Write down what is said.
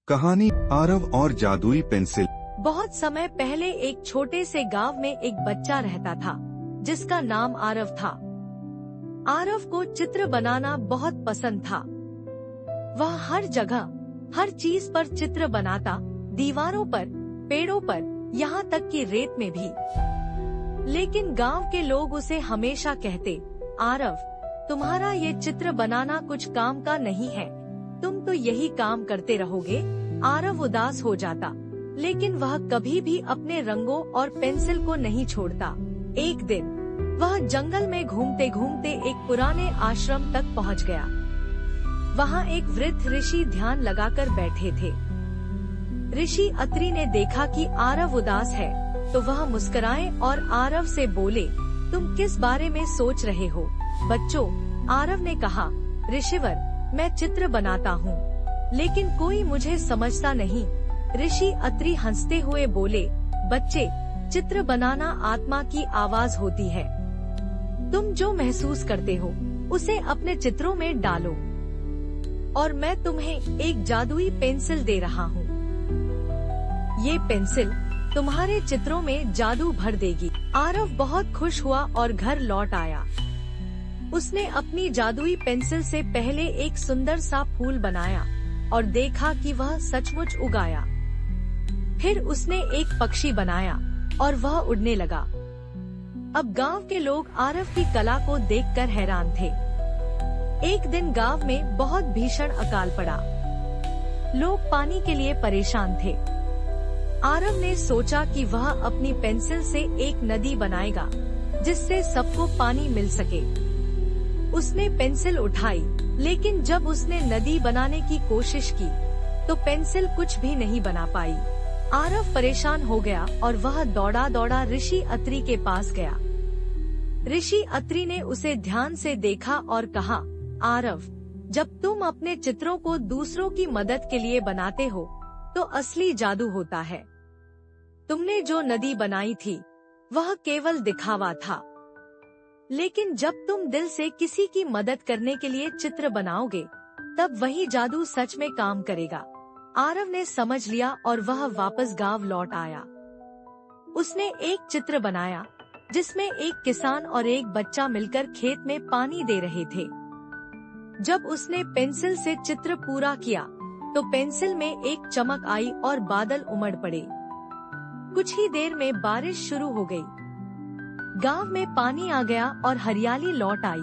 कहानी आरव और जादुई पेंसिल। बहुत समय पहले एक छोटे से गांव में एक बच्चा रहता था जिसका नाम आरव था। आरव को चित्र बनाना बहुत पसंद था। वह हर जगह हर चीज पर चित्र बनाता, दीवारों पर, पेड़ों पर, यहाँ तक कि रेत में भी। लेकिन गांव के लोग उसे हमेशा कहते, आरव, तुम्हारा ये चित्र बनाना कुछ काम का नहीं है, तुम तो यही काम करते रहोगे। आरव उदास हो जाता, लेकिन वह कभी भी अपने रंगों और पेंसिल को नहीं छोड़ता। एक दिन वह जंगल में घूमते घूमते एक पुराने आश्रम तक पहुंच गया। वहां एक वृद्ध ऋषि ध्यान लगाकर बैठे थे। ऋषि अत्रि ने देखा कि आरव उदास है, तो वह मुस्कुराए और आरव से बोले, तुम किस बारे में सोच रहे हो? बच्चों, आरव ने कहा, ऋषिवर, मैं चित्र बनाता हूँ, लेकिन कोई मुझे समझता नहीं। ऋषि अत्रि हंसते हुए बोले, बच्चे, चित्र बनाना आत्मा की आवाज होती है। तुम जो महसूस करते हो उसे अपने चित्रों में डालो, और मैं तुम्हें एक जादुई पेंसिल दे रहा हूँ। ये पेंसिल तुम्हारे चित्रों में जादू भर देगी। आरव बहुत खुश हुआ और घर लौट आया। उसने अपनी जादुई पेंसिल से पहले एक सुंदर सा फूल बनाया और देखा कि वह सचमुच उगाया। फिर उसने एक पक्षी बनाया और वह उड़ने लगा। अब गांव के लोग आरव की कला को देखकर हैरान थे। एक दिन गांव में बहुत भीषण अकाल पड़ा। लोग पानी के लिए परेशान थे। आरव ने सोचा कि वह अपनी पेंसिल से एक नदी बनाएगा जिससे सबको पानी मिल सके। उसने पेंसिल उठाई, लेकिन जब उसने नदी बनाने की कोशिश की तो पेंसिल कुछ भी नहीं बना पाई। आरव परेशान हो गया और वह दौड़ा दौड़ा ऋषि अत्रि के पास गया। ऋषि अत्रि ने उसे ध्यान से देखा और कहा, आरव, जब तुम अपने चित्रों को दूसरों की मदद के लिए बनाते हो तो असली जादू होता है। तुमने जो नदी बनाई थी वह केवल दिखावा था, लेकिन जब तुम दिल से किसी की मदद करने के लिए चित्र बनाओगे तब वही जादू सच में काम करेगा। आरव ने समझ लिया और वह वापस गांव लौट आया। उसने एक चित्र बनाया जिसमें एक किसान और एक बच्चा मिलकर खेत में पानी दे रहे थे। जब उसने पेंसिल से चित्र पूरा किया तो पेंसिल में एक चमक आई और बादल उमड़ पड़े। कुछ ही देर में बारिश शुरू हो गई। गांव में पानी आ गया और हरियाली लौट आई।